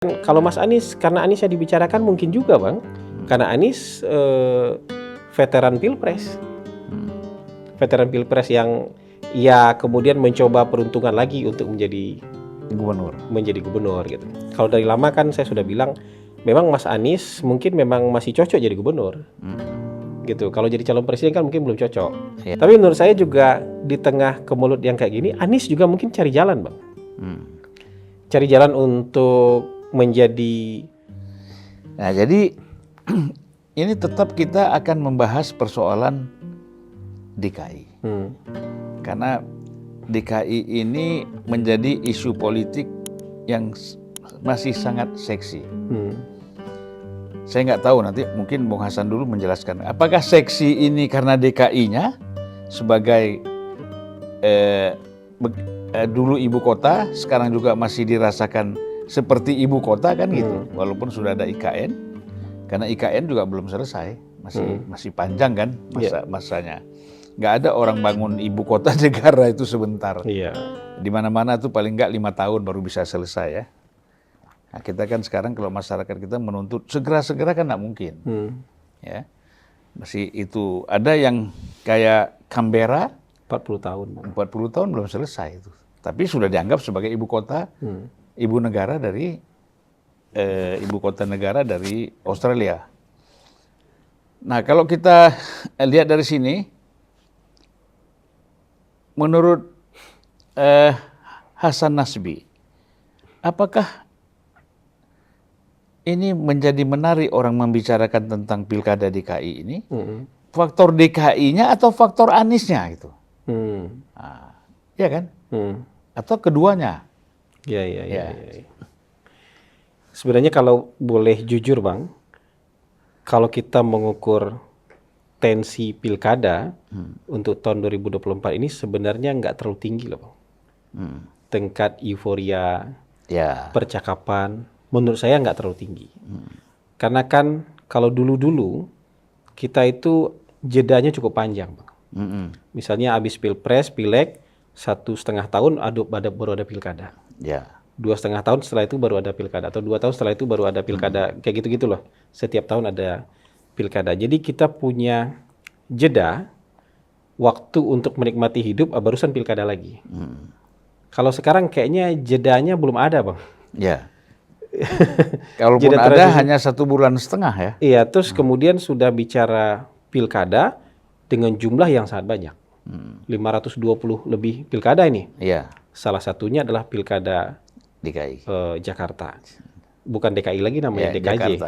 Kalau Mas Anies, karena Anies yang dibicarakan mungkin juga Bang, karena Anies veteran Pilpres. Veteran Pilpres yang ya kemudian mencoba peruntungan lagi untuk menjadi gubernur gitu. Kalau dari lama kan saya sudah bilang, memang Mas Anies mungkin memang masih cocok jadi gubernur. Gitu. Kalau jadi calon presiden kan mungkin belum cocok. Ya. Tapi menurut saya juga di tengah kemelut yang kayak gini, Anies juga mungkin cari jalan Bang. Cari jalan untuk menjadi. Nah, jadi ini tetap kita akan membahas persoalan DKI. Karena DKI ini menjadi isu politik yang masih sangat seksi. Saya nggak tahu, nanti mungkin Bung Hasan dulu menjelaskan. Apakah seksi ini karena DKI-nya sebagai dulu ibu kota, sekarang juga masih dirasakan seperti ibu kota kan gitu, walaupun sudah ada IKN, karena IKN juga belum selesai, masih panjang kan masanya. Nggak ada orang bangun ibu kota negara itu sebentar. Di mana-mana tuh paling nggak 5 tahun baru bisa selesai ya. Nah, kita kan sekarang kalau masyarakat kita menuntut segera-segera kan nggak mungkin. Ya, masih itu ada yang kayak Canberra 40 tahun. 40 tahun belum selesai itu, tapi sudah dianggap sebagai ibu kota. Ibu kota negara dari Australia. Nah, kalau kita lihat dari sini, menurut Hasan Nasbi, apakah ini menjadi menarik orang membicarakan tentang pilkada DKI ini? Faktor DKI-nya atau faktor Aniesnya gitu? Nah, ya kan? Atau keduanya? Ya. Sebenarnya kalau boleh jujur Bang, kalau kita mengukur tensi pilkada untuk tahun 2024 ini sebenarnya nggak terlalu tinggi loh Bang. Tingkat euforia, percakapan, menurut saya nggak terlalu tinggi. Karena kan kalau dulu-dulu kita itu jedanya cukup panjang Bang. Misalnya habis pilpres, pileg, 1,5 tahun baru ada pilkada. 2,5 tahun setelah itu baru ada pilkada, atau 2 tahun setelah itu baru ada pilkada, kayak gitu-gitu loh. Setiap tahun ada pilkada. Jadi kita punya jeda waktu untuk menikmati hidup, barusan pilkada lagi. Kalau sekarang kayaknya jedanya belum ada Bang. Kalaupun ada hanya 1,5 bulan ya. Iya, terus kemudian sudah bicara pilkada dengan jumlah yang sangat banyak. 520 lebih pilkada ini. Salah satunya adalah pilkada DKI. Jakarta. Bukan DKI lagi namanya, DKJ.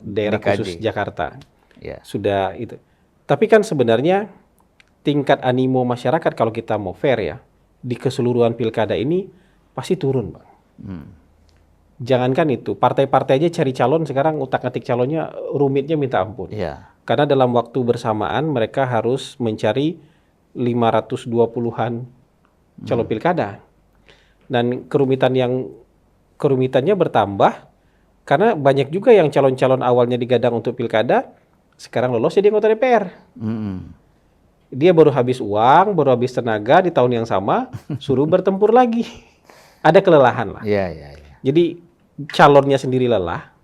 Daerah khusus Jakarta. Sudah itu. Tapi kan sebenarnya tingkat animo masyarakat kalau kita mau fair ya, di keseluruhan pilkada ini pasti turun Bang. Jangankan itu, partai-partai aja cari calon sekarang utak-atik calonnya rumitnya minta ampun. Karena dalam waktu bersamaan mereka harus mencari 520-an calon pilkada. Dan kerumitannya bertambah karena banyak juga yang calon-calon awalnya digadang untuk pilkada sekarang lolos jadi anggota DPR. Dia baru habis uang, baru habis tenaga di tahun yang sama, suruh bertempur lagi. Ada kelelahan lah. Jadi calonnya sendiri lelah,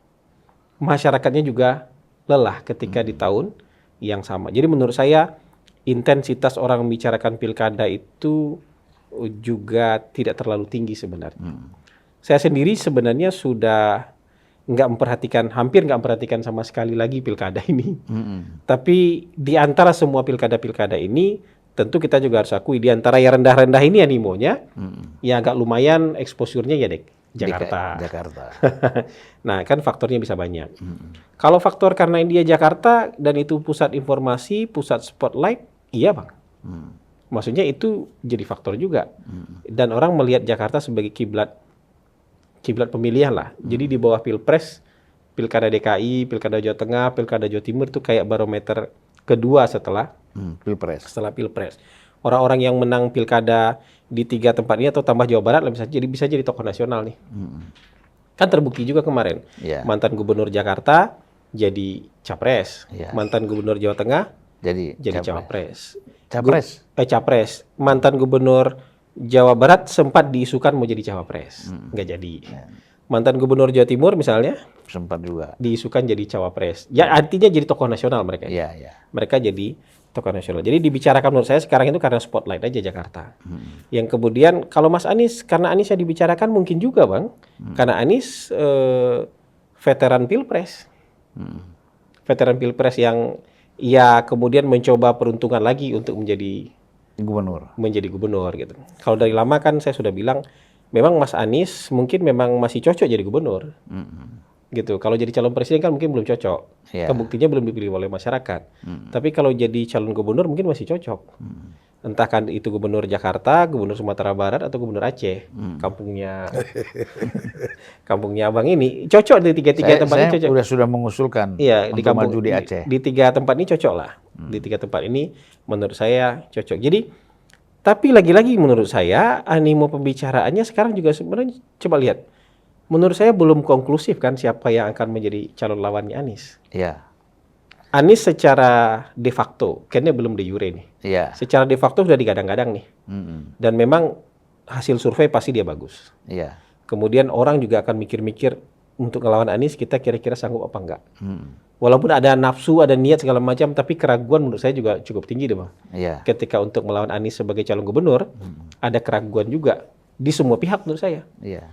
masyarakatnya juga lelah ketika di tahun yang sama. Jadi menurut saya intensitas orang membicarakan pilkada itu juga tidak terlalu tinggi sebenarnya. Saya sendiri sebenarnya sudah hampir nggak memperhatikan sama sekali lagi pilkada ini. Tapi di antara semua pilkada-pilkada ini, tentu kita juga harus akui di antara yang rendah-rendah ini animonya, yang agak lumayan exposure-nya ya Jakarta. Nah, kan faktornya bisa banyak. Kalau faktor karena dia Jakarta dan itu pusat informasi, pusat spotlight, iya Bang. Maksudnya itu jadi faktor juga. Dan orang melihat Jakarta sebagai kiblat pemilihan lah. Jadi di bawah Pilpres, Pilkada DKI, Pilkada Jawa Tengah, Pilkada Jawa Timur itu kayak barometer kedua setelah Pilpres. Orang-orang yang menang pilkada di 3 tempat ini atau tambah Jawa Barat bisa jadi tokoh nasional nih. Kan terbukti juga kemarin. Mantan Gubernur Jakarta jadi capres. Mantan Gubernur Jawa Tengah jadi cawapres. Capres. Mantan Gubernur Jawa Barat sempat diisukan mau jadi cawapres, nggak jadi. mantan gubernur Jawa Timur misalnya Sempat juga. diisukan jadi cawapres. Ya artinya jadi tokoh nasional mereka. Iya, iya. Mereka jadi tokoh nasional. Jadi dibicarakan menurut saya sekarang itu karena spotlight aja Jakarta. Yang kemudian kalau Mas Anies, karena Anies yang dibicarakan mungkin juga Bang, karena Anies veteran Pilpres. Veteran Pilpres yang ya kemudian mencoba peruntungan lagi untuk menjadi gubernur gitu. Kalau dari lama kan saya sudah bilang memang Mas Anies mungkin memang masih cocok jadi gubernur. Gitu. Kalau jadi calon presiden kan mungkin belum cocok. Iya. Buktinya belum dipilih oleh masyarakat. Tapi kalau jadi calon gubernur mungkin masih cocok. Entah kan itu gubernur Jakarta, gubernur Sumatera Barat atau gubernur Aceh. Kampungnya Abang ini cocok di tiga tempat ini cocok. Saya sudah mengusulkan Iya, untuk maju di Aceh. Di tiga tempat ini cocok lah. Di tiga tempat ini menurut saya cocok. Jadi tapi lagi-lagi menurut saya animo pembicaraannya sekarang juga sebenarnya coba lihat. Menurut saya belum konklusif kan siapa yang akan menjadi calon lawannya Anies. Iya. Anies secara de facto, kayaknya belum de jure nih. Iya. Secara de facto sudah digadang-gadang nih. Dan memang hasil survei pasti dia bagus. Iya. Kemudian orang juga akan mikir-mikir untuk ngelawan Anies kita kira-kira sanggup apa enggak. Walaupun ada nafsu, ada niat segala macam, tapi keraguan menurut saya juga cukup tinggi deh Bang. Iya. Ketika untuk melawan Anies sebagai calon gubernur, ada keraguan juga di semua pihak menurut saya. Iya.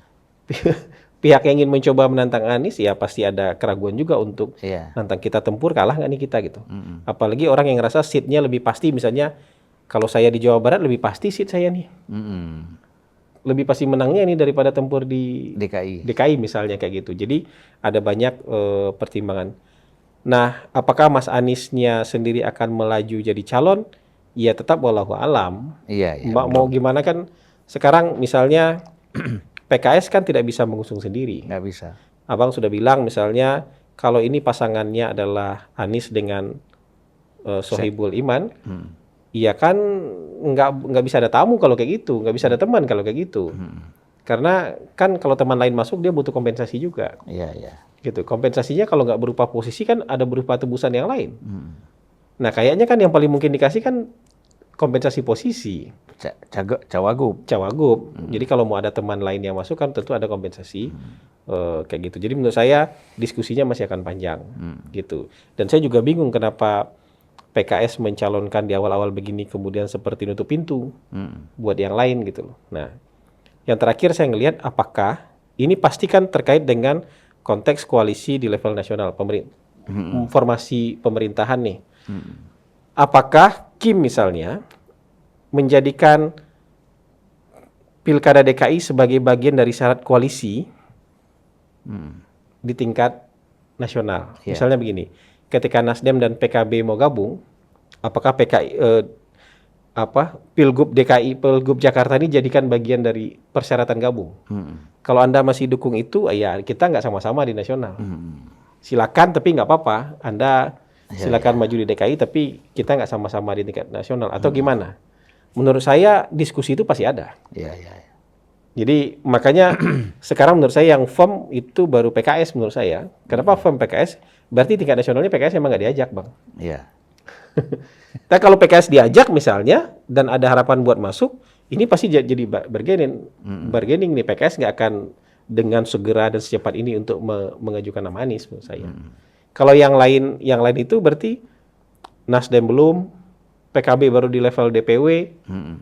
Pihak yang ingin mencoba menantang Anies ya pasti ada keraguan juga untuk Iya. nantang kita tempur, kalah nggak nih kita gitu. Apalagi orang yang ngerasa seatnya lebih pasti, misalnya kalau saya di Jawa Barat lebih pasti seat saya nih. Lebih pasti menangnya nih daripada tempur di DKI misalnya kayak gitu. Jadi ada banyak pertimbangan. Nah, apakah Mas Aniesnya sendiri akan melaju jadi calon? Ya tetap wallahu alam. Iya, iya. Mau gimana kan sekarang misalnya PKS kan tidak bisa mengusung sendiri. Nggak bisa. Abang sudah bilang misalnya kalau ini pasangannya adalah Anies dengan Sohibul Iman, iya kan nggak bisa ada tamu kalau kayak gitu, nggak bisa ada teman kalau kayak gitu. Karena kan kalau teman lain masuk dia butuh kompensasi juga. Iya, iya. Gitu. Kompensasinya kalau nggak berupa posisi kan ada berupa tebusan yang lain. Nah kayaknya kan yang paling mungkin dikasih kan kompensasi posisi. Cawagup. Jadi kalau mau ada teman lain yang masuk kan tentu ada kompensasi kayak gitu. Jadi menurut saya diskusinya masih akan panjang gitu. Dan saya juga bingung kenapa PKS mencalonkan di awal-awal begini kemudian seperti nutup pintu buat yang lain gitu loh. Nah, yang terakhir saya ngelihat apakah ini pasti kan terkait dengan konteks koalisi di level nasional, formasi pemerintahan nih. Apakah Kim misalnya menjadikan Pilkada DKI sebagai bagian dari syarat koalisi di tingkat nasional. Misalnya begini, ketika Nasdem dan PKB mau gabung, apakah Pilgub DKI, Pilgub Jakarta ini jadikan bagian dari persyaratan gabung? Kalau Anda masih dukung itu, ya kita nggak sama-sama di nasional. Silakan, tapi nggak apa-apa. Anda silakan maju di DKI, tapi kita nggak sama-sama di tingkat nasional. Atau gimana? Menurut saya diskusi itu pasti ada. Iya, iya. Jadi makanya sekarang menurut saya yang firm itu baru PKS menurut saya. Kenapa firm PKS? Berarti tingkat nasionalnya PKS emang nggak diajak, Bang. Iya. Tapi kalau PKS diajak misalnya dan ada harapan buat masuk, ini pasti jadi bargaining nih. PKS nggak akan dengan segera dan secepat ini untuk mengajukan nama Anies menurut saya. Kalau yang lain itu berarti Nasdem belum, PKB baru di level DPW,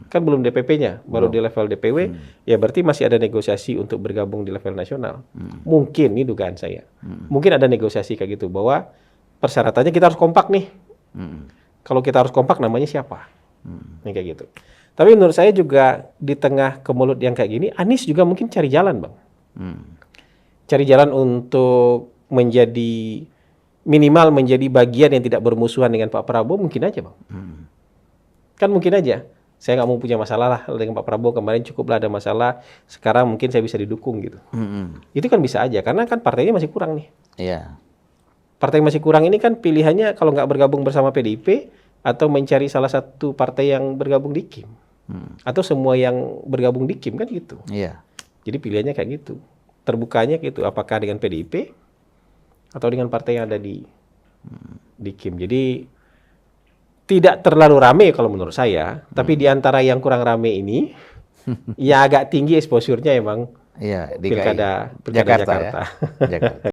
kan belum DPP-nya, baru di level DPW, ya berarti masih ada negosiasi untuk bergabung di level nasional. Mungkin, ini dugaan saya. Mungkin ada negosiasi kayak gitu, bahwa persyaratannya kita harus kompak nih. Kalau kita harus kompak, namanya siapa? Nih kayak gitu. Tapi menurut saya juga di tengah kemelut yang kayak gini, Anies juga mungkin cari jalan, Bang. Cari jalan untuk minimal menjadi bagian yang tidak bermusuhan dengan Pak Prabowo, mungkin aja, Bang. Kan mungkin aja. Saya nggak mau punya masalah lah dengan Pak Prabowo, kemarin cukuplah ada masalah, sekarang mungkin saya bisa didukung gitu. Itu kan bisa aja, karena kan partainya masih kurang nih. Iya. Partai yang masih kurang ini kan pilihannya kalau nggak bergabung bersama PDIP, atau mencari salah satu partai yang bergabung di KIM. Atau semua yang bergabung di KIM kan gitu. Iya. Jadi pilihannya kayak gitu. Terbukanya gitu, apakah dengan PDIP, atau dengan partai yang ada di KIM. Jadi tidak terlalu rame kalau menurut saya, tapi di antara yang kurang rame ini, ya agak tinggi exposure-nya emang Iya, DKI. pilkada Jakarta ya. Jakarta. Jakarta.